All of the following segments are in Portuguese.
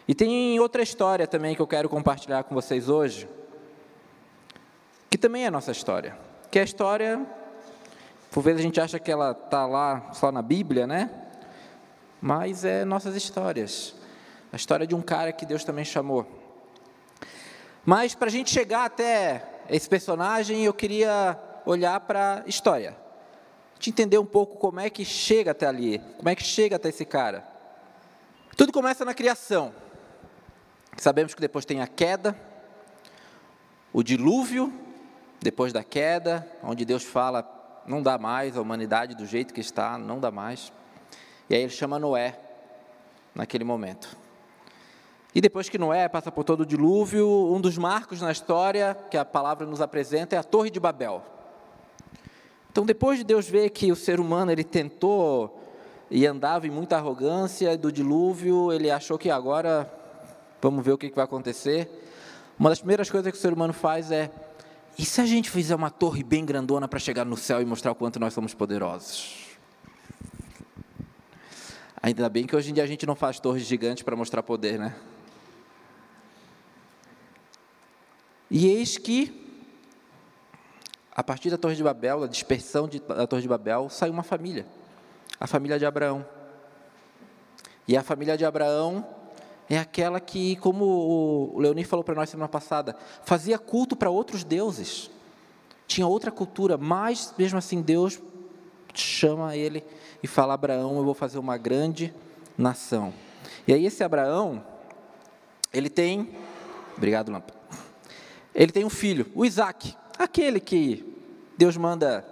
E tem outra história também que eu quero compartilhar com vocês hoje, que também é a nossa história, que é a história, por vezes a gente acha que ela está lá só na Bíblia, né? Mas é nossas histórias, a história de um cara que Deus também chamou. Mas para a gente chegar até esse personagem, eu queria olhar para a história, te entender um pouco como é que chega até ali, como é que chega até esse cara. Tudo começa na criação. Sabemos que depois tem a queda, o dilúvio, depois da queda, onde Deus fala, não dá mais, a humanidade do jeito que está, não dá mais. E aí ele chama Noé, naquele momento. E depois que Noé passa por todo o dilúvio, um dos marcos na história, que a palavra nos apresenta, é a Torre de Babel. Então, depois de Deus ver que o ser humano, ele tentou e andava em muita arrogância do dilúvio, ele achou que agora, vamos ver o que vai acontecer. Uma das primeiras coisas que o ser humano faz é, e se a gente fizer uma torre bem grandona para chegar no céu e mostrar o quanto nós somos poderosos? Ainda bem que hoje em dia a gente não faz torres gigantes para mostrar poder, né? E eis que, a partir da Torre de Babel, da dispersão da Torre de Babel, saiu uma família, a família de Abraão. E a família de Abraão é aquela que, como o Leonir falou para nós semana passada, fazia culto para outros deuses, tinha outra cultura, mas mesmo assim Deus chama ele e fala, Abraão, eu vou fazer uma grande nação. E aí esse Abraão, ele tem, obrigado Lampa, ele tem um filho, o Isaac, aquele que Deus manda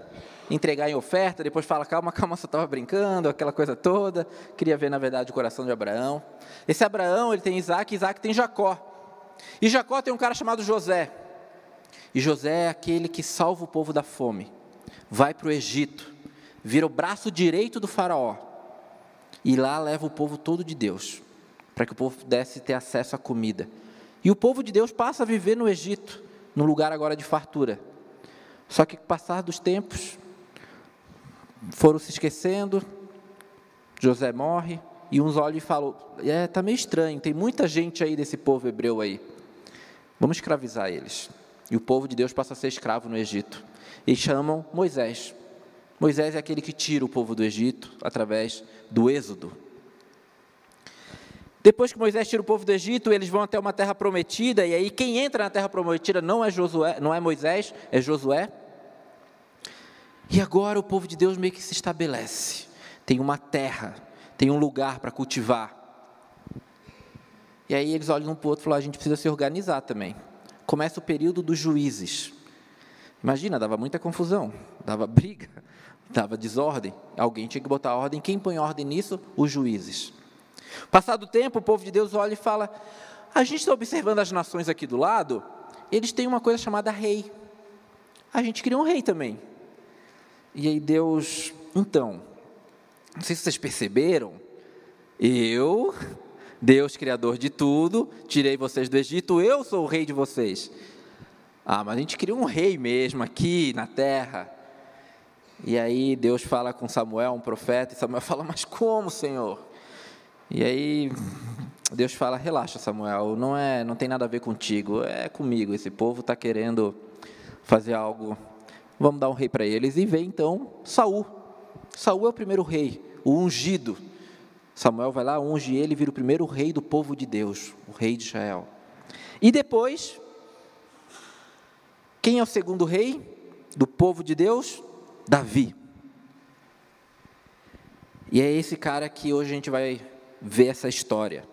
entregar em oferta, depois fala, calma, você estava brincando, aquela coisa toda, queria ver na verdade o coração de Abraão. Esse Abraão, ele tem Isaac, Isaac tem Jacó, e Jacó tem um cara chamado José, e José é aquele que salva o povo da fome, vai para o Egito, vira o braço direito do faraó, e lá leva o povo todo de Deus, para que o povo pudesse ter acesso à comida. E o povo de Deus passa a viver no Egito, num lugar agora de fartura. Só que com o passar dos tempos, foram se esquecendo, José morre, e uns olham e falam, está meio estranho, tem muita gente aí desse povo hebreu aí, vamos escravizar eles. E o povo de Deus passa a ser escravo no Egito. E chamam Moisés. Moisés é aquele que tira o povo do Egito através do Êxodo. Depois que Moisés tira o povo do Egito, eles vão até uma terra prometida, e aí quem entra na terra prometida não é Moisés, é Josué. E agora o povo de Deus meio que se estabelece. Tem uma terra, tem um lugar para cultivar. E aí eles olham um para o outro e falam, a gente precisa se organizar também. Começa o período dos juízes. Imagina, dava muita confusão, dava briga, dava desordem. Alguém tinha que botar ordem. Quem põe ordem nisso? Os juízes. Passado o tempo, o povo de Deus olha e fala, a gente está observando as nações aqui do lado, eles têm uma coisa chamada rei. A gente queria um rei também. E aí Deus, então, não sei se vocês perceberam, eu, Deus criador de tudo, tirei vocês do Egito, eu sou o rei de vocês. Mas a gente queria um rei mesmo aqui na terra. E aí Deus fala com Samuel, um profeta, e Samuel fala, mas como, Senhor? E aí Deus fala, relaxa Samuel, não tem nada a ver contigo, é comigo, esse povo está querendo fazer algo, vamos dar um rei para eles. E vem então Saul é o primeiro rei, o ungido. Samuel vai lá, unge ele e vira o primeiro rei do povo de Deus, o rei de Israel. E depois, quem é o segundo rei do povo de Deus? Davi. E é esse cara que hoje a gente vai ver essa história.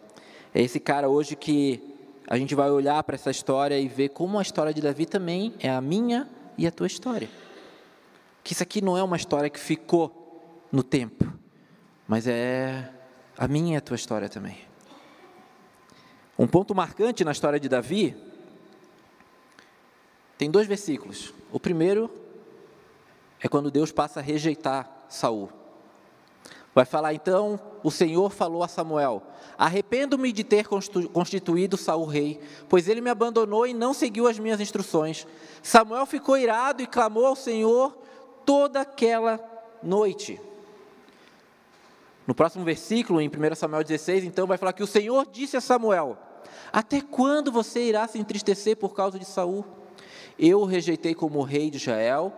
É esse cara hoje que a gente vai olhar para essa história e ver como a história de Davi também é a minha e a tua história. Que isso aqui não é uma história que ficou no tempo, mas é a minha e a tua história também. Um ponto marcante na história de Davi, tem 2 versículos. O primeiro é quando Deus passa a rejeitar Saul. Vai falar, então, o Senhor falou a Samuel, arrependo-me de ter constituído Saul rei, pois ele me abandonou e não seguiu as minhas instruções. Samuel ficou irado e clamou ao Senhor toda aquela noite. No próximo versículo, em 1 Samuel 16, então, vai falar que o Senhor disse a Samuel: até quando você irá se entristecer por causa de Saul? Eu o rejeitei como rei de Israel.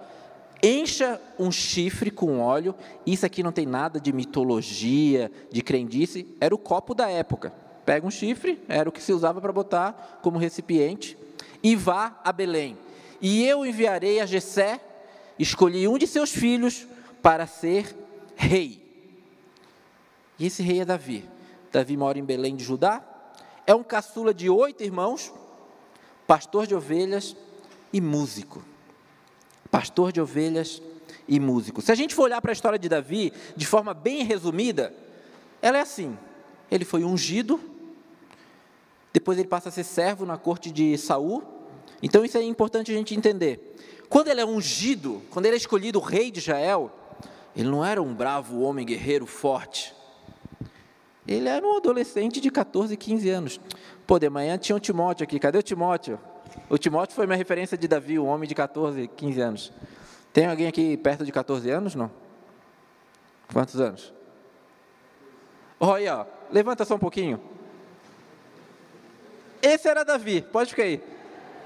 Encha um chifre com óleo. Isso aqui não tem nada de mitologia, de crendice, era o copo da época. Pega um chifre, era o que se usava para botar como recipiente, e vá a Belém. E eu enviarei a Jessé, escolhi um de seus filhos para ser rei. E esse rei é Davi. Davi mora em Belém de Judá, é um caçula de 8 irmãos, pastor de ovelhas e músico. Pastor de ovelhas e músico. Se a gente for olhar para a história de Davi, de forma bem resumida, ela é assim: ele foi ungido, depois ele passa a ser servo na corte de Saul. Então isso é importante a gente entender. Quando ele é ungido, quando ele é escolhido rei de Israel, ele não era um bravo homem guerreiro forte. Ele era um adolescente de 14, 15 anos. Pô, de manhã tinha um Timóteo aqui. Cadê o Timóteo? O Timóteo foi minha referência de Davi, um homem de 14, 15 anos. Tem alguém aqui perto de 14 anos, não? Quantos anos? Olha, levanta só um pouquinho. Esse era Davi, pode ficar aí.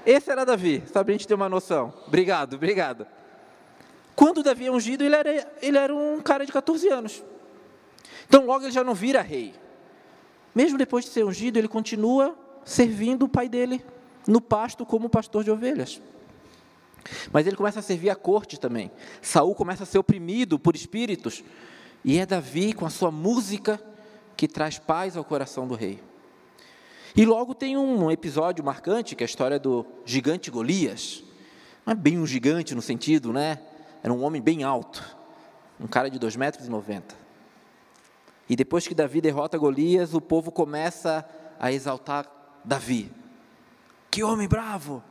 Esse era Davi, só para a gente ter uma noção. Obrigado. Quando Davi é ungido, ele era um cara de 14 anos. Então logo ele já não vira rei. Mesmo depois de ser ungido, ele continua servindo o pai dele no pasto como pastor de ovelhas. Mas ele começa a servir a corte também. Saul começa a ser oprimido por espíritos. E é Davi, com a sua música, que traz paz ao coração do rei. E logo tem um episódio marcante, que é a história do gigante Golias. Não é bem um gigante no sentido, né? Era um homem bem alto. Um cara de 2,90 m. E depois que Davi derrota Golias, o povo começa a exaltar Davi. Que homem bravo!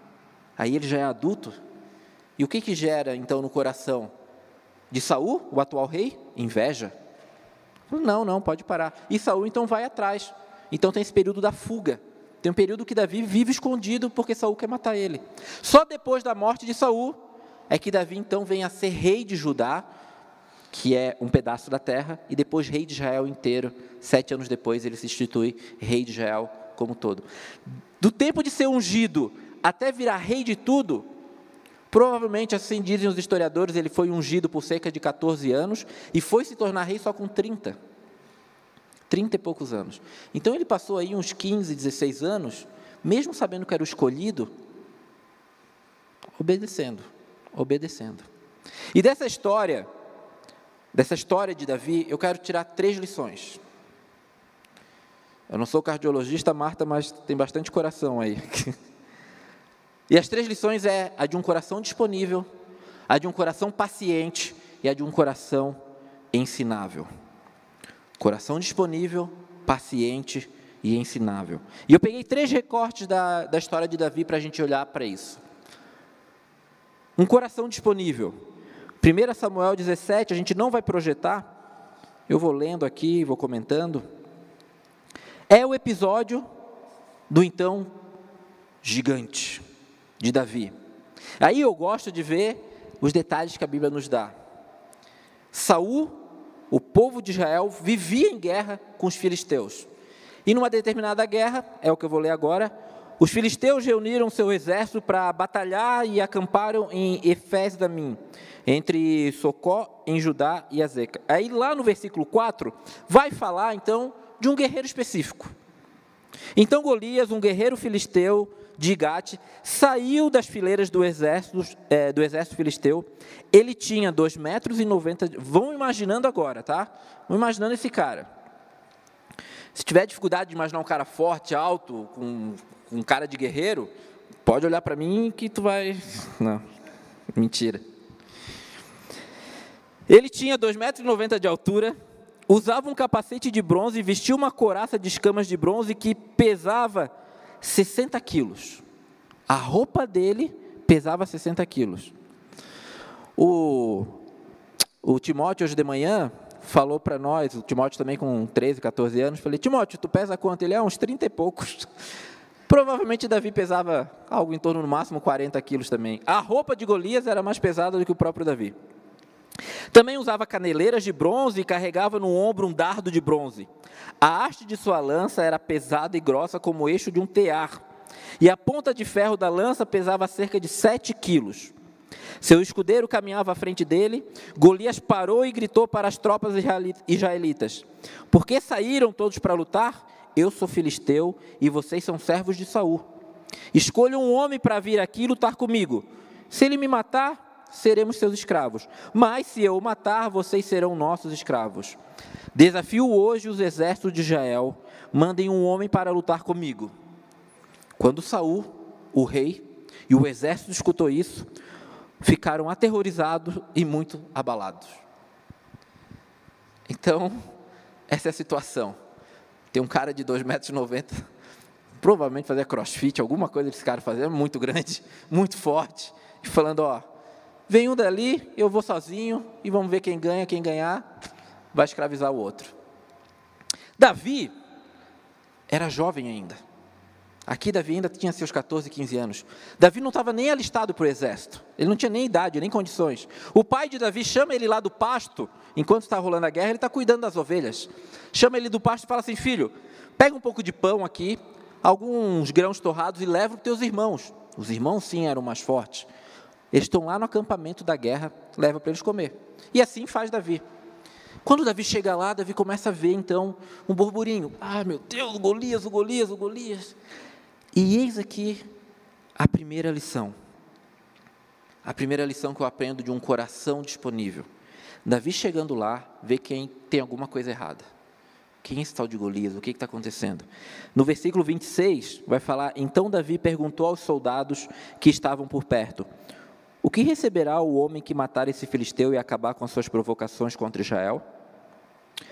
Aí ele já é adulto. E o que gera então no coração de Saul, o atual rei? Inveja. Não, pode parar. E Saul então vai atrás. Então tem esse período da fuga. Tem um período que Davi vive escondido porque Saul quer matar ele. Só depois da morte de Saul é que Davi então vem a ser rei de Judá, que é um pedaço da terra, e depois rei de Israel inteiro. 7 anos depois ele se institui rei de Israel como todo. Do tempo de ser ungido até virar rei de tudo, provavelmente, assim dizem os historiadores, ele foi ungido por cerca de 14 anos e foi se tornar rei só com 30 e poucos anos. Então ele passou aí uns 15, 16 anos, mesmo sabendo que era o escolhido, obedecendo. E dessa história de Davi, eu quero tirar 3 lições. Eu não sou cardiologista, Marta, mas tem bastante coração aí. E as 3 lições é a de um coração disponível, a de um coração paciente e a de um coração ensinável. Coração disponível, paciente e ensinável. E eu peguei 3 recortes da história de Davi para a gente olhar para isso. Um coração disponível. 1 Samuel 17, a gente não vai projetar, eu vou lendo aqui, vou comentando. É o episódio do então gigante de Davi. Aí eu gosto de ver os detalhes que a Bíblia nos dá. Saul, o povo de Israel, vivia em guerra com os filisteus. E numa determinada guerra, é o que eu vou ler agora, os filisteus reuniram seu exército para batalhar e acamparam em Efes-damim, entre Socó, em Judá e Azeca. Aí lá no versículo 4, vai falar então de um guerreiro específico. Então Golias, um guerreiro filisteu de Gate, saiu das fileiras do exército filisteu. Ele tinha 2,90 m. Vão imaginando agora, tá? Vão imaginando esse cara. Se tiver dificuldade de imaginar um cara forte, alto, com cara de guerreiro, pode olhar para mim que tu vai... Não, mentira. Ele tinha 2,90 m de altura, usava um capacete de bronze e vestia uma couraça de escamas de bronze que pesava 60 quilos. A roupa dele pesava 60 quilos. O Timóteo, hoje de manhã, falou para nós, o Timóteo também com 13, 14 anos, falei, Timóteo, tu pesa quanto? Ele é uns 30 e poucos. Provavelmente Davi pesava algo em torno, no máximo, 40 quilos também. A roupa de Golias era mais pesada do que o próprio Davi. Também usava caneleiras de bronze e carregava no ombro um dardo de bronze. A haste de sua lança era pesada e grossa como o eixo de um tear, e a ponta de ferro da lança pesava cerca de 7 quilos. Seu escudeiro caminhava à frente dele. Golias parou e gritou para as tropas israelitas: por que saíram todos para lutar? Eu sou filisteu e vocês são servos de Saul. Escolham um homem para vir aqui lutar comigo. Se ele me matar, seremos seus escravos. Mas se eu o matar, vocês serão nossos escravos. Desafio hoje os exércitos de Israel. Mandem um homem para lutar comigo. Quando Saul, o rei, e o exército escutou isso, ficaram aterrorizados e muito abalados. Então, essa é a situação. Tem um cara de 2,90 m, provavelmente fazia crossfit, alguma coisa desse cara fazia, muito grande, muito forte, e falando, vem um dali, eu vou sozinho, e vamos ver quem ganha, quem ganhar, vai escravizar o outro. Davi era jovem ainda. Aqui Davi ainda tinha seus 14, 15 anos. Davi não estava nem alistado para o exército. Ele não tinha nem idade, nem condições. O pai de Davi chama ele lá do pasto, enquanto está rolando a guerra, ele está cuidando das ovelhas. Chama ele do pasto e fala assim, filho, pega um pouco de pão aqui, alguns grãos torrados e leva para os teus irmãos. Os irmãos sim eram mais fortes. Eles estão lá no acampamento da guerra, leva para eles comer. E assim faz Davi. Quando Davi chega lá, Davi começa a ver então um burburinho. Meu Deus, o Golias. E eis aqui a primeira lição. A primeira lição que eu aprendo de um coração disponível. Davi chegando lá, vê quem tem alguma coisa errada. Quem é esse tal de Golias? O que está acontecendo? No versículo 26, vai falar, então Davi perguntou aos soldados que estavam por perto, o que receberá o homem que matar esse filisteu e acabar com as suas provocações contra Israel?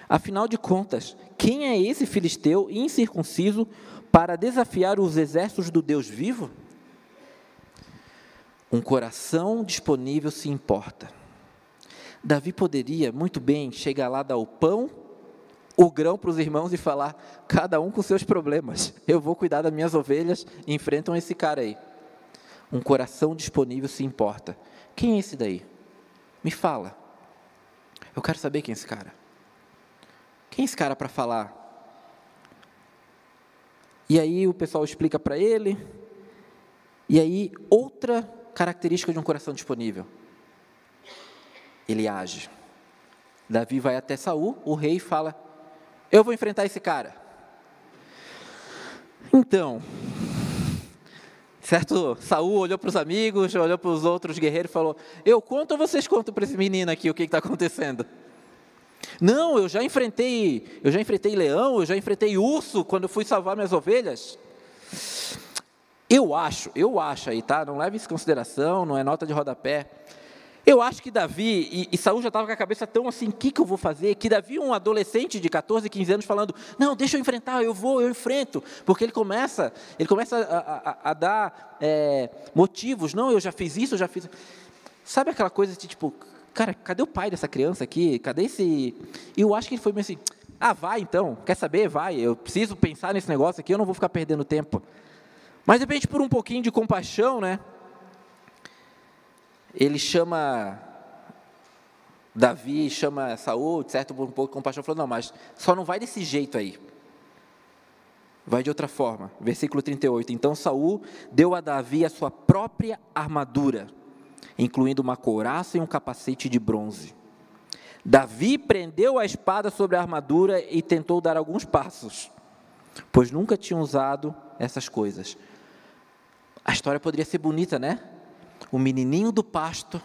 Afinal de contas, quem é esse filisteu incircunciso para desafiar os exércitos do Deus vivo? Um coração disponível se importa. Davi poderia muito bem chegar lá, dar o pão, o grão para os irmãos e falar, cada um com seus problemas, eu vou cuidar das minhas ovelhas, enfrentam esse cara aí. Um coração disponível se importa. Quem é esse daí? Me fala. Eu quero saber quem é esse cara. Quem é esse cara para falar? E aí o pessoal explica para ele. E aí outra característica de um coração disponível. Ele age. Davi vai até Saul, o rei, e fala, eu vou enfrentar esse cara. Então, certo? Saul olhou para os amigos, olhou para os outros guerreiros e falou, eu conto ou vocês contam para esse menino aqui o que está acontecendo? Não, eu já enfrentei leão, eu já enfrentei urso quando eu fui salvar minhas ovelhas. Eu acho aí, tá? Não leve isso em consideração, não é nota de rodapé. Eu acho que Davi, e Saul já estava com a cabeça tão assim, o que eu vou fazer? Que Davi, um adolescente de 14, 15 anos, falando, não, deixa eu enfrentar, eu enfrento. Porque ele começa a dar motivos, não, eu já fiz isso, eu já fiz... Sabe aquela coisa de tipo, cara, cadê o pai dessa criança aqui? Cadê esse... E eu acho que ele foi meio assim, vai então, quer saber? Vai, eu preciso pensar nesse negócio aqui, eu não vou ficar perdendo tempo. Mas de repente, por um pouquinho de compaixão, né? Ele chama Davi, chama Saul, certo, por um pouco de compaixão, falou, não, mas só não vai desse jeito aí. Vai de outra forma. Versículo 38. Então Saul deu a Davi a sua própria armadura, incluindo uma couraça e um capacete de bronze. Davi prendeu a espada sobre a armadura e tentou dar alguns passos, pois nunca tinha usado essas coisas. A história poderia ser bonita, né? O menininho do pasto,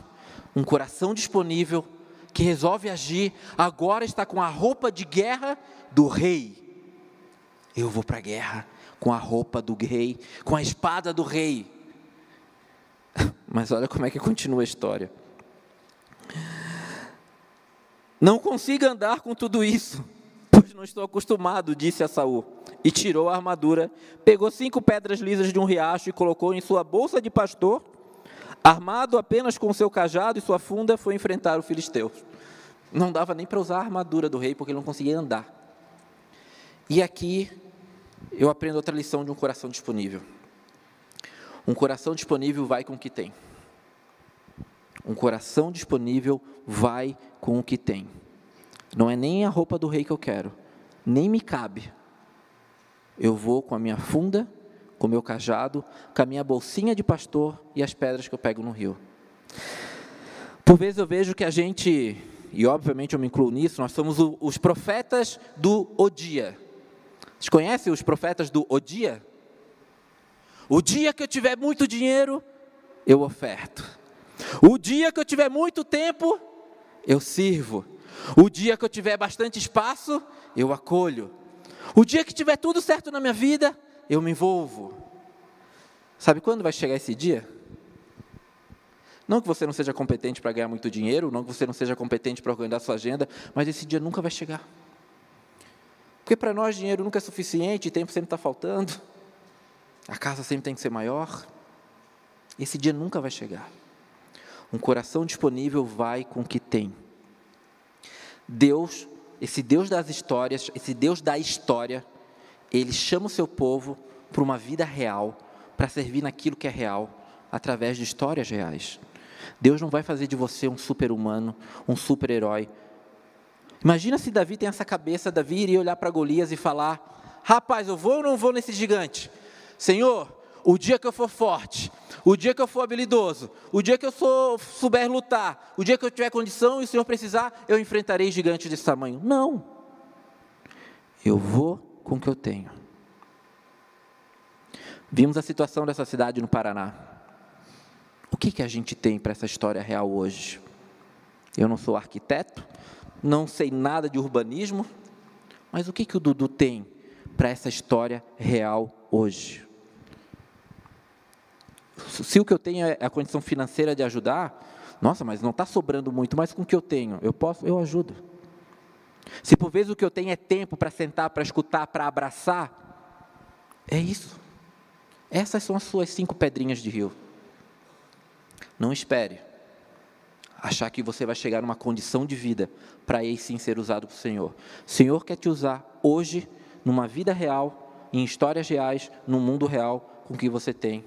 um coração disponível, que resolve agir, agora está com a roupa de guerra do rei. Eu vou para a guerra com a roupa do rei, com a espada do rei. Mas olha como é que continua a história. Não consigo andar com tudo isso, pois não estou acostumado, disse a Saul. E tirou a armadura, pegou 5 pedras lisas de um riacho e colocou em sua bolsa de pastor. Armado apenas com seu cajado e sua funda, foi enfrentar o filisteu. Não dava nem para usar a armadura do rei, porque ele não conseguia andar. E aqui eu aprendo outra lição de um coração disponível. Um coração disponível vai com o que tem. Um coração disponível vai com o que tem. Não é nem a roupa do rei que eu quero, nem me cabe. Eu vou com a minha funda, com o meu cajado, com a minha bolsinha de pastor e as pedras que eu pego no rio. Por vezes eu vejo que a gente, e obviamente eu me incluo nisso, nós somos os profetas do o dia. Vocês conhecem os profetas do o dia? O dia que eu tiver muito dinheiro, eu oferto. O dia que eu tiver muito tempo, eu sirvo. O dia que eu tiver bastante espaço, eu acolho. O dia que tiver tudo certo na minha vida, eu me envolvo. Sabe quando vai chegar esse dia? Não que você não seja competente para ganhar muito dinheiro, não que você não seja competente para organizar sua agenda, mas esse dia nunca vai chegar. Porque para nós dinheiro nunca é suficiente, tempo sempre está faltando, a casa sempre tem que ser maior. Esse dia nunca vai chegar. Um coração disponível vai com o que tem. Deus, esse Deus das histórias, esse Deus da história, Ele chama o seu povo para uma vida real, para servir naquilo que é real, através de histórias reais. Deus não vai fazer de você um super-humano, um super-herói. Imagina se Davi tem essa cabeça, Davi iria olhar para Golias e falar: rapaz, eu vou ou não vou nesse gigante? Senhor, o dia que eu for forte, o dia que eu for habilidoso, o dia que eu souber lutar, o dia que eu tiver condição e o Senhor precisar, eu enfrentarei gigantes desse tamanho. Não. Eu vou com o que eu tenho. Vimos a situação dessa cidade no Paraná. O que a gente tem para essa história real hoje? Eu não sou arquiteto, não sei nada de urbanismo, mas o que o Dudu tem para essa história real hoje? Se o que eu tenho é a condição financeira de ajudar, nossa, mas não está sobrando muito, mas com o que eu tenho, eu ajudo. Se por vezes o que eu tenho é tempo para sentar, para escutar, para abraçar, é isso. Essas são as suas 5 pedrinhas de rio. Não espere achar que você vai chegar numa condição de vida para aí sim ser usado por Senhor. O Senhor quer te usar hoje, numa vida real, em histórias reais, num mundo real, com o que você tem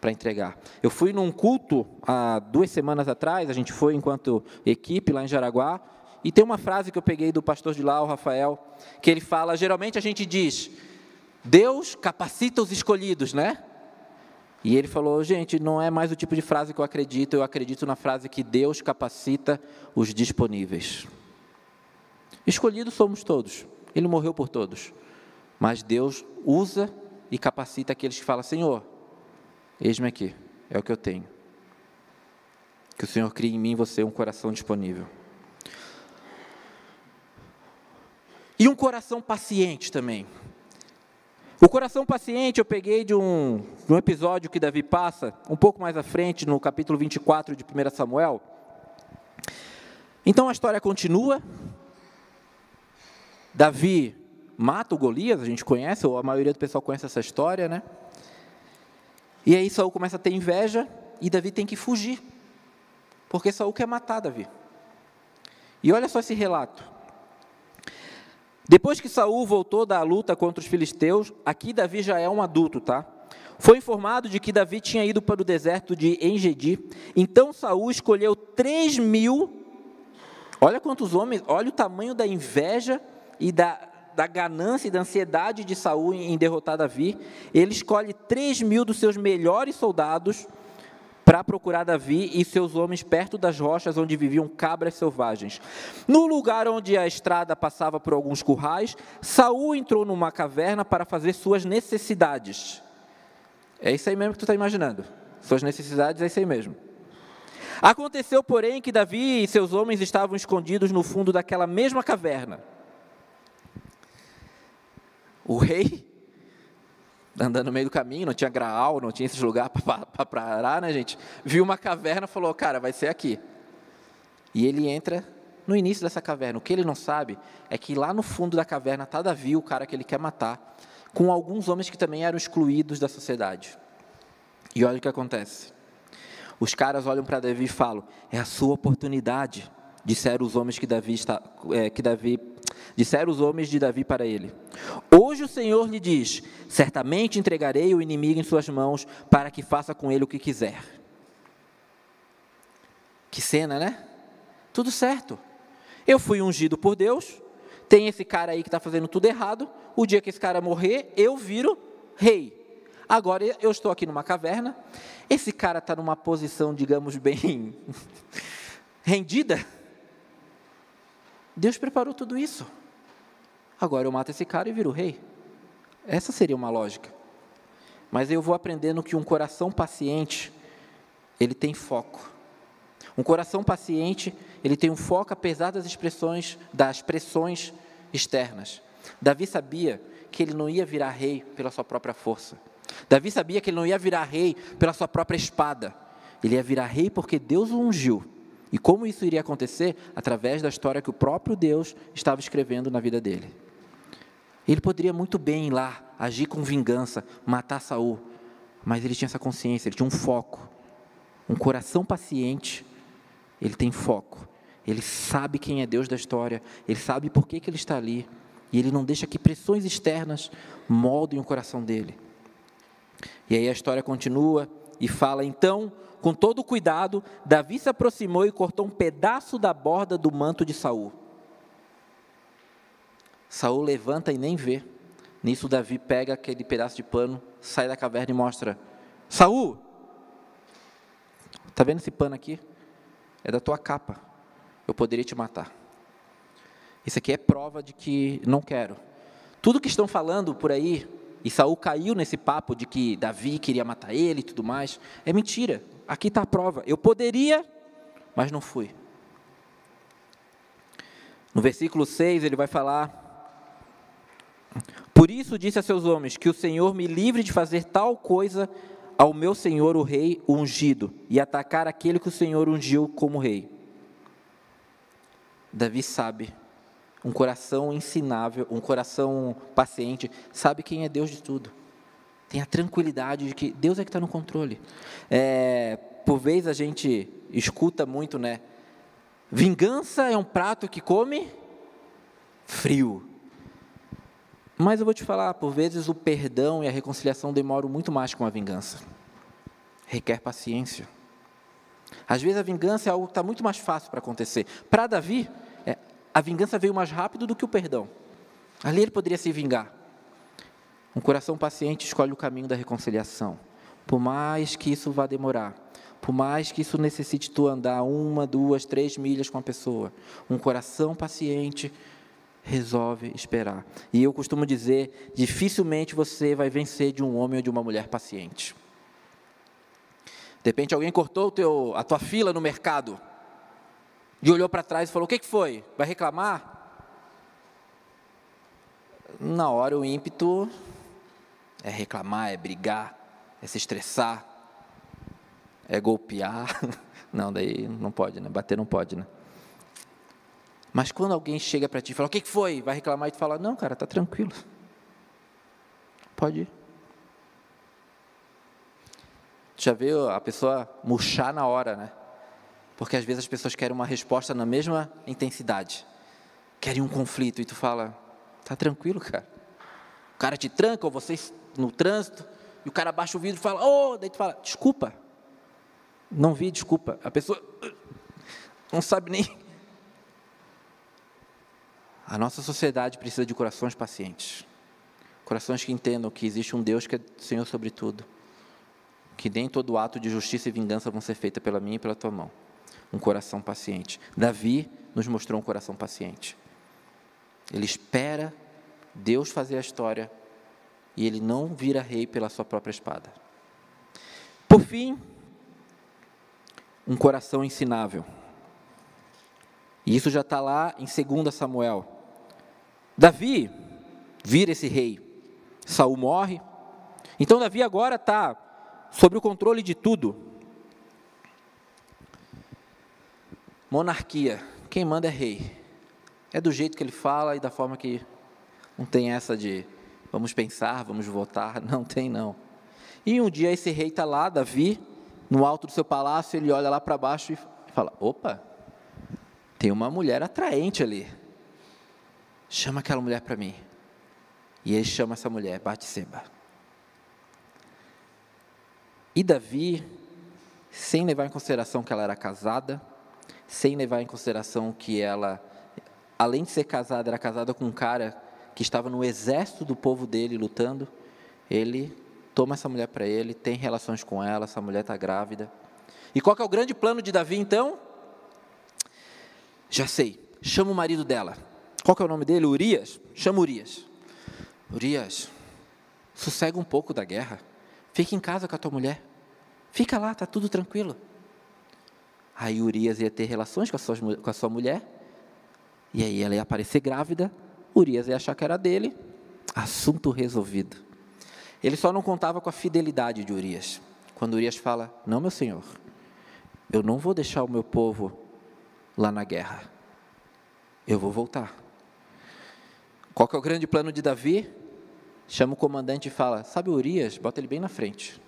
para entregar. Eu fui num culto há 2 semanas atrás, a gente foi enquanto equipe lá em Jaraguá, e tem uma frase que eu peguei do pastor de lá, o Rafael, que ele fala, geralmente a gente diz, Deus capacita os escolhidos, né? E ele falou, gente, não é mais o tipo de frase que eu acredito na frase que Deus capacita os disponíveis. Escolhidos somos todos, Ele morreu por todos, mas Deus usa e capacita aqueles que falam, Senhor, eis-me aqui, é o que eu tenho. Que o Senhor crie em mim e você um coração disponível. E um coração paciente também. O coração paciente eu peguei de um episódio que Davi passa, um pouco mais à frente, no capítulo 24 de 1 Samuel. Então a história continua. Davi mata o Golias, a gente conhece, ou a maioria do pessoal conhece essa história, né? E aí Saul começa a ter inveja e Davi tem que fugir, porque Saul quer matar Davi. E olha só esse relato. Depois que Saul voltou da luta contra os filisteus, aqui Davi já é um adulto, tá? Foi informado de que Davi tinha ido para o deserto de En-Gedi. Então Saul escolheu 3.000, olha quantos homens, olha o tamanho da inveja e da ganância e da ansiedade de Saul em derrotar Davi. Ele escolhe 3.000 dos seus melhores soldados para procurar Davi e seus homens perto das rochas onde viviam cabras selvagens. No lugar onde a estrada passava por alguns currais, Saul entrou numa caverna para fazer suas necessidades. É isso aí mesmo que tu está imaginando. Suas necessidades é isso aí mesmo. Aconteceu, porém, que Davi e seus homens estavam escondidos no fundo daquela mesma caverna. O rei, andando no meio do caminho, não tinha graal, não tinha esses lugares para parar, né, gente? Viu uma caverna e falou, cara, vai ser aqui. E ele entra no início dessa caverna. O que ele não sabe é que lá no fundo da caverna está Davi, o cara que ele quer matar, com alguns homens que também eram excluídos da sociedade. E olha o que acontece. Os caras olham para Davi e falam, é a sua oportunidade, disseram os homens disseram os homens de Davi para ele. Hoje o Senhor lhe diz, certamente entregarei o inimigo em suas mãos, para que faça com ele o que quiser. Que cena, né? Tudo certo. Eu fui ungido por Deus, tem esse cara aí que está fazendo tudo errado, o dia que esse cara morrer, eu viro rei. Agora eu estou aqui numa caverna, esse cara está numa posição, digamos, bem rendida. Deus preparou tudo isso. Agora eu mato esse cara e viro rei. Essa seria uma lógica. Mas eu vou aprendendo que um coração paciente, ele tem foco. Um coração paciente, ele tem um foco apesar das pressões externas. Davi sabia que ele não ia virar rei pela sua própria força. Davi sabia que ele não ia virar rei pela sua própria espada. Ele ia virar rei porque Deus o ungiu. E como isso iria acontecer? Através da história que o próprio Deus estava escrevendo na vida dele. Ele poderia muito bem ir lá, agir com vingança, matar Saul. Mas ele tinha essa consciência, ele tinha um foco. Um coração paciente, ele tem foco. Ele sabe quem é Deus da história, ele sabe por que ele está ali. E ele não deixa que pressões externas moldem o coração dele. E aí a história continua e fala, então, com todo cuidado, Davi se aproximou e cortou um pedaço da borda do manto de Saul. Saul levanta e nem vê. Nisso Davi pega aquele pedaço de pano, sai da caverna e mostra, Saul, está vendo esse pano aqui? É da tua capa, eu poderia te matar. Isso aqui é prova de que não quero. Tudo que estão falando por aí, e Saul caiu nesse papo de que Davi queria matar ele e tudo mais, é mentira. Aqui está a prova. Eu poderia, mas não fui. No versículo 6 ele vai falar, por isso disse a seus homens, que o Senhor me livre de fazer tal coisa ao meu senhor o rei ungido, e atacar aquele que o Senhor ungiu como rei. Davi sabe, um coração ensinável, um coração paciente, sabe quem é Deus de tudo. Tem a tranquilidade de que Deus é que está no controle. Por vezes a gente escuta muito, né? Vingança é um prato que come frio. Mas eu vou te falar, por vezes o perdão e a reconciliação demoram muito mais que uma vingança. Requer paciência. Às vezes a vingança é algo que está muito mais fácil para acontecer. Para Davi, a vingança veio mais rápido do que o perdão. Ali ele poderia se vingar. Um coração paciente escolhe o caminho da reconciliação. Por mais que isso vá demorar, por mais que isso necessite tu andar 1, 2, 3 milhas com a pessoa, um coração paciente resolve esperar. E eu costumo dizer, dificilmente você vai vencer de um homem ou de uma mulher paciente. De repente alguém cortou a tua fila no mercado e olhou para trás e falou, o que foi? Vai reclamar? Na hora o ímpeto é reclamar, é brigar, é se estressar, é golpear. Não, daí não pode, né? Bater não pode, né? Mas quando alguém chega para ti e fala, o que foi? Vai reclamar e tu fala, não, cara, está tranquilo. Pode ir. Já viu a pessoa murchar na hora, né? Porque às vezes as pessoas querem uma resposta na mesma intensidade. Querem um conflito e tu fala, está tranquilo, cara. O cara te tranca, ou vocês no trânsito, e o cara abaixa o vidro e fala, daí tu fala, desculpa. Não vi, desculpa. A pessoa não sabe nem. A nossa sociedade precisa de corações pacientes. Corações que entendam que existe um Deus que é Senhor sobre tudo. Que nem todo ato de justiça e vingança vão ser feitos pela minha e pela tua mão. Um coração paciente. Davi nos mostrou um coração paciente. Ele espera Deus fazer a história e ele não vira rei pela sua própria espada. Por fim, um coração ensinável. E isso já está lá em 2 Samuel. Davi vira esse rei. Saul morre. Então Davi agora está sob o controle de tudo. Monarquia. Quem manda é rei. É do jeito que ele fala e da forma que não tem essa de vamos pensar, vamos votar. Não tem, não. E um dia esse rei está lá, Davi, no alto do seu palácio, ele olha lá para baixo e fala, opa, tem uma mulher atraente ali. Chama aquela mulher para mim. E ele chama essa mulher, Batseba. E Davi, sem levar em consideração que ela era casada, sem levar em consideração que ela, além de ser casada, era casada com um cara que estava no exército do povo dele lutando, ele toma essa mulher para ele, tem relações com ela, essa mulher está grávida. E qual que é o grande plano de Davi, então? Já sei, chama o marido dela. Qual que é o nome dele? Urias? Chama Urias. Urias, sossega um pouco da guerra. Fica em casa com a tua mulher. Fica lá, está tudo tranquilo. Aí Urias ia ter relações com a sua mulher. E aí ela ia aparecer grávida. Urias ia achar que era dele. Assunto resolvido. Ele só não contava com a fidelidade de Urias. Quando Urias fala, não, meu senhor, eu não vou deixar o meu povo lá na guerra. Eu vou voltar. Qual que é o grande plano de Davi? Chama o comandante e fala, sabe Urias? Bota ele bem na frente.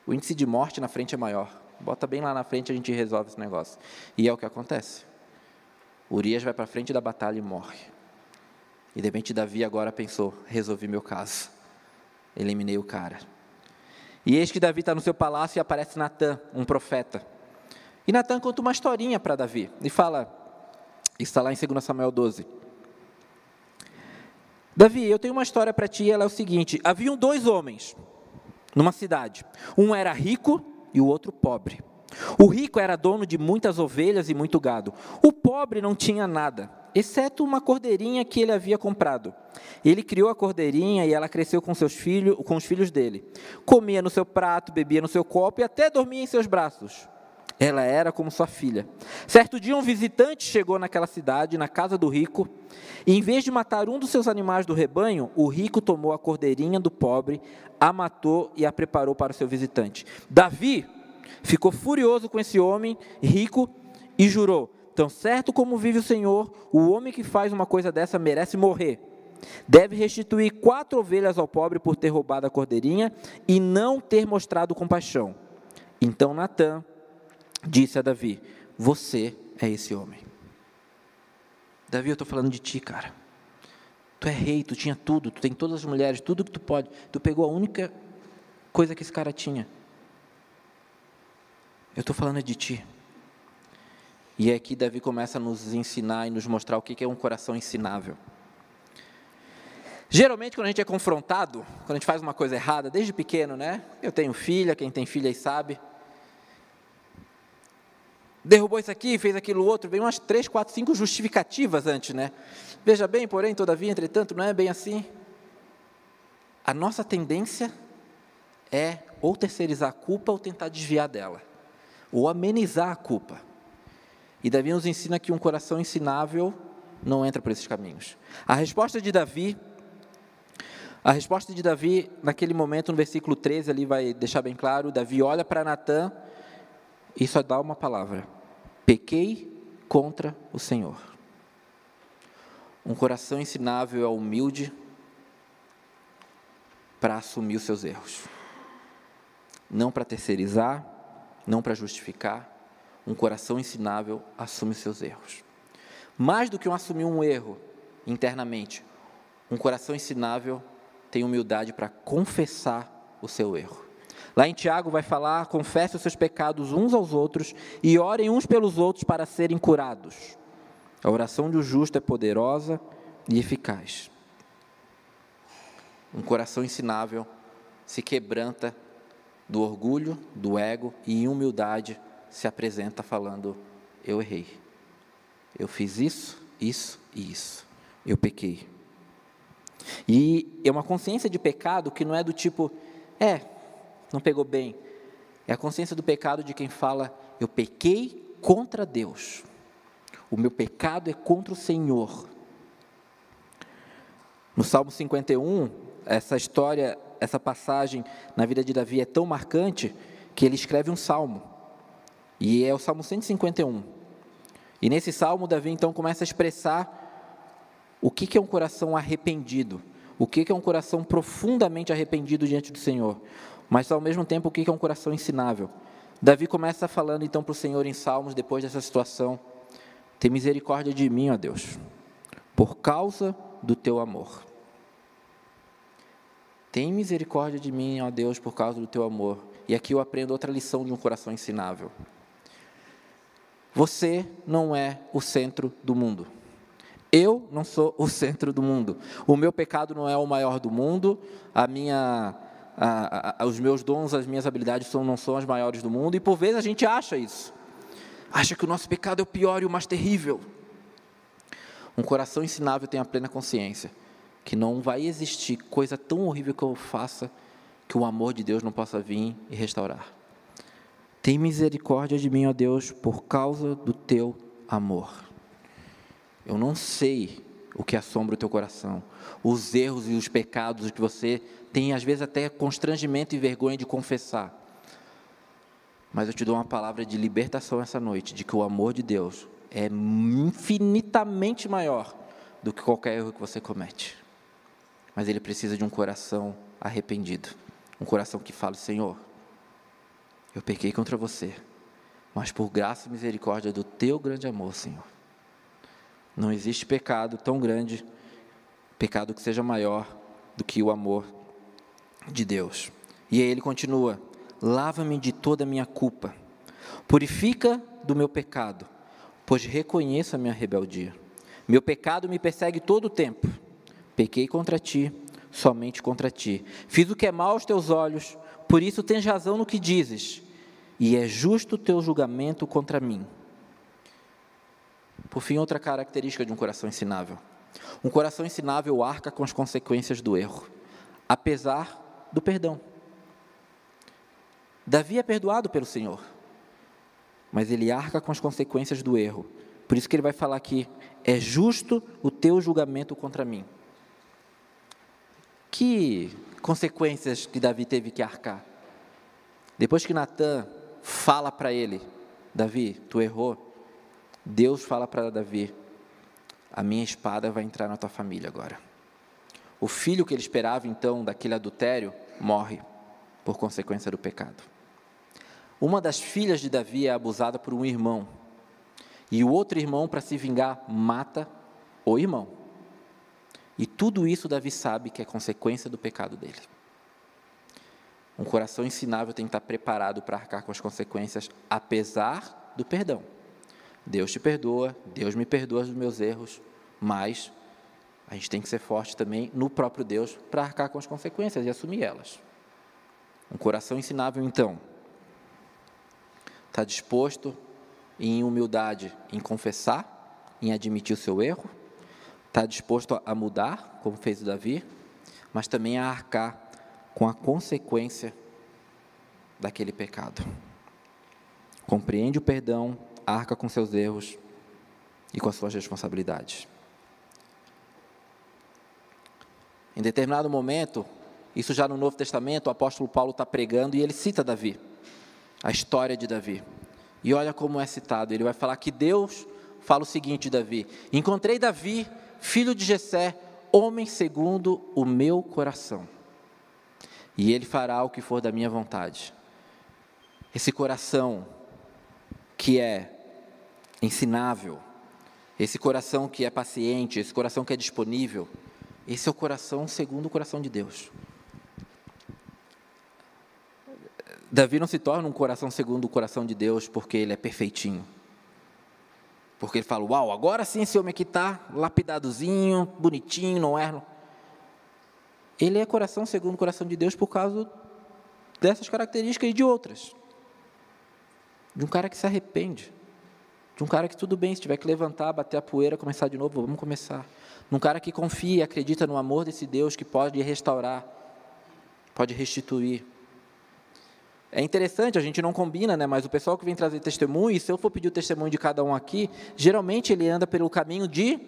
O índice de morte na frente é maior. Bota bem lá na frente, a gente resolve esse negócio. E é o que acontece. Urias vai para a frente da batalha e morre. E de repente Davi agora pensou, resolvi meu caso. Eliminei o cara. E eis que Davi está no seu palácio e aparece Natã, um profeta. E Natã conta uma historinha para Davi. E fala, isso está lá em 2 Samuel 12. Davi, eu tenho uma história para ti, ela é o seguinte. Haviam 2 homens numa cidade. Um era rico e o outro pobre. O rico era dono de muitas ovelhas e muito gado. O pobre não tinha nada, exceto uma cordeirinha que ele havia comprado. Ele criou a cordeirinha e ela cresceu com os filhos dele. Comia no seu prato, bebia no seu copo e até dormia em seus braços. Ela era como sua filha. Certo dia, um visitante chegou naquela cidade, na casa do rico, e em vez de matar um dos seus animais do rebanho, o rico tomou a cordeirinha do pobre, a matou e a preparou para o seu visitante. Davi ficou furioso com esse homem rico e jurou, tão certo como vive o Senhor, o homem que faz uma coisa dessa merece morrer. Deve restituir 4 ovelhas ao pobre por ter roubado a cordeirinha e não ter mostrado compaixão. Então Natã disse a Davi, você é esse homem. Davi, eu estou falando de ti, cara. Tu é rei, tu tinha tudo, tu tem todas as mulheres, tudo que tu pode. Tu pegou a única coisa que esse cara tinha. Eu estou falando de ti. E aqui Davi começa a nos ensinar e nos mostrar o que é um coração ensinável. Geralmente, quando a gente é confrontado, quando a gente faz uma coisa errada, desde pequeno, né? Eu tenho filha, quem tem filha aí sabe. Derrubou isso aqui, fez aquilo outro, vem umas 3, 4, 5 justificativas antes, né? Veja bem, porém, todavia, entretanto, não é bem assim. A nossa tendência é ou terceirizar a culpa ou tentar desviar dela, ou amenizar a culpa. E Davi nos ensina que um coração ensinável não entra por esses caminhos. A resposta de Davi, naquele momento, no versículo 13, ali vai deixar bem claro, Davi olha para Natã e só dá uma palavra: pequei contra o Senhor. Um coração ensinável é humilde para assumir os seus erros. Não para terceirizar, não para justificar. Um coração ensinável assume os seus erros. Mais do que assumir um erro internamente, um coração ensinável tem humildade para confessar o seu erro. Lá em Tiago vai falar, confesse os seus pecados uns aos outros e orem uns pelos outros para serem curados. A oração do justo é poderosa e eficaz. Um coração ensinável se quebranta do orgulho, do ego e em humildade se apresenta falando, eu errei. Eu fiz isso, isso e isso. Eu pequei. E é uma consciência de pecado que não é do tipo, não pegou bem. É a consciência do pecado de quem fala, eu pequei contra Deus. O meu pecado é contra o Senhor. No Salmo 51, essa história, essa passagem na vida de Davi é tão marcante que ele escreve um salmo. E é o Salmo 151. E nesse salmo, Davi então começa a expressar o que é um coração arrependido. O que é um coração profundamente arrependido diante do Senhor. Mas ao mesmo tempo, o que é um coração ensinável. Davi começa falando então para o Senhor em salmos, depois dessa situação. Tem misericórdia de mim, ó Deus, por causa do teu amor. Tem misericórdia de mim, ó Deus, por causa do teu amor. E aqui eu aprendo outra lição de um coração ensinável. Você não é o centro do mundo. Eu não sou o centro do mundo. O meu pecado não é o maior do mundo. Os meus dons, as minhas habilidades não são as maiores do mundo. E por vezes a gente acha isso. Acha que o nosso pecado é o pior e o mais terrível. Um coração ensinável tem a plena consciência que não vai existir coisa tão horrível que eu faça que o amor de Deus não possa vir e restaurar. Tem misericórdia de mim, ó Deus, por causa do teu amor. Eu não sei o que assombra o teu coração, os erros e os pecados que você tem, às vezes até constrangimento e vergonha de confessar. Mas eu te dou uma palavra de libertação essa noite, de que o amor de Deus é infinitamente maior do que qualquer erro que você comete. Mas Ele precisa de um coração arrependido, um coração que fala: Senhor, eu pequei contra você, mas por graça e misericórdia do teu grande amor, Senhor, não existe pecado tão grande, pecado que seja maior do que o amor de Deus. E aí ele continua: lava-me de toda a minha culpa, purifica do meu pecado, pois reconheço a minha rebeldia. Meu pecado me persegue todo o tempo. Pequei contra ti, somente contra ti. Fiz o que é mal aos teus olhos, por isso tens razão no que dizes, e é justo o teu julgamento contra mim. Por fim, outra característica de um coração ensinável. Um coração ensinável arca com as consequências do erro, apesar do perdão. Davi é perdoado pelo Senhor, mas ele arca com as consequências do erro. Por isso que ele vai falar aqui: é justo o teu julgamento contra mim. Que consequências que Davi teve que arcar? Depois que Natã fala para ele: Davi, tu errou, Deus fala para Davi: a minha espada vai entrar na tua família agora. O filho que ele esperava então daquele adultério morre por consequência do pecado. Uma das filhas de Davi é abusada por um irmão, e o outro irmão, para se vingar, mata o irmão. E tudo isso Davi sabe que é consequência do pecado dele. Um coração ensinável tem que estar preparado para arcar com as consequências, apesar do perdão. Deus te perdoa, Deus me perdoa dos meus erros, mas a gente tem que ser forte também no próprio Deus para arcar com as consequências e assumir elas. Um coração ensinável, então, está disposto em humildade, em confessar, em admitir o seu erro, está disposto a mudar, como fez o Davi, mas também a arcar com a consequência daquele pecado. Compreende o perdão, arca com seus erros e com as suas responsabilidades. Em determinado momento, isso já no Novo Testamento, o apóstolo Paulo está pregando e ele cita Davi, a história de Davi. E olha como é citado, ele vai falar que Deus fala o seguinte de Davi: encontrei Davi, filho de Jessé, homem segundo o meu coração, e ele fará o que for da minha vontade. Esse coração que é ensinável, esse coração que é paciente, esse coração que é disponível, esse é o coração segundo o coração de Deus. Davi não se torna um coração segundo o coração de Deus porque ele é perfeitinho. Porque ele fala: uau, agora sim esse homem aqui está lapidadozinho, bonitinho, não erra. Ele é coração segundo o coração de Deus por causa dessas características e de outras. De um cara que se arrepende. De um cara que tudo bem, se tiver que levantar, bater a poeira, começar de novo, vamos começar. De um cara que confia e acredita no amor desse Deus que pode restaurar, pode restituir. É interessante, a gente não combina, né? Mas o pessoal que vem trazer testemunho, e se eu for pedir o testemunho de cada um aqui, geralmente ele anda pelo caminho de: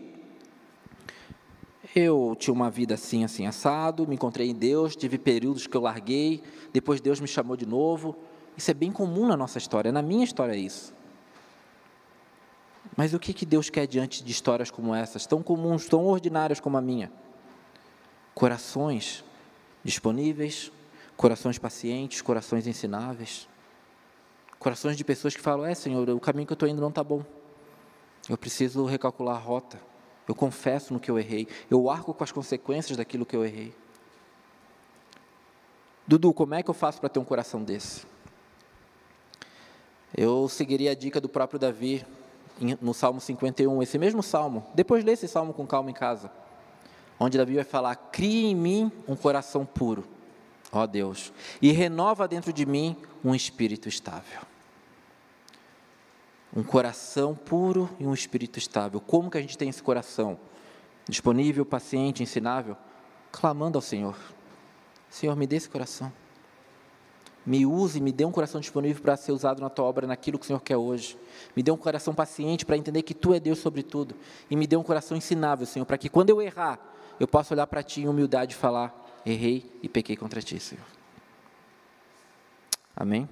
eu tinha uma vida assim, assim, assado, me encontrei em Deus, tive períodos que eu larguei, depois Deus me chamou de novo. Isso é bem comum na nossa história, na minha história é isso. Mas o que Deus quer diante de histórias como essas, tão comuns, tão ordinárias como a minha? Corações disponíveis, corações pacientes, corações ensináveis, corações de pessoas que falam: Senhor, o caminho que eu estou indo não está bom, eu preciso recalcular a rota, eu confesso no que eu errei, eu arco com as consequências daquilo que eu errei. Dudu, como é que eu faço para ter um coração desse? Eu seguiria a dica do próprio Davi, no Salmo 51, esse mesmo Salmo. Depois lê esse Salmo com calma em casa, onde Davi vai falar: cria em mim um coração puro, ó Deus, e renova dentro de mim um espírito estável. Um coração puro e um espírito estável. Como que a gente tem esse coração? Disponível, paciente, ensinável? Clamando ao Senhor: Senhor, me dê esse coração. Me use, me dê um coração disponível para ser usado na Tua obra, naquilo que o Senhor quer hoje. Me dê um coração paciente para entender que Tu é Deus sobre tudo. E me dê um coração ensinável, Senhor, para que quando eu errar, eu possa olhar para Ti em humildade e falar: errei e pequei contra Ti, Senhor. Amém?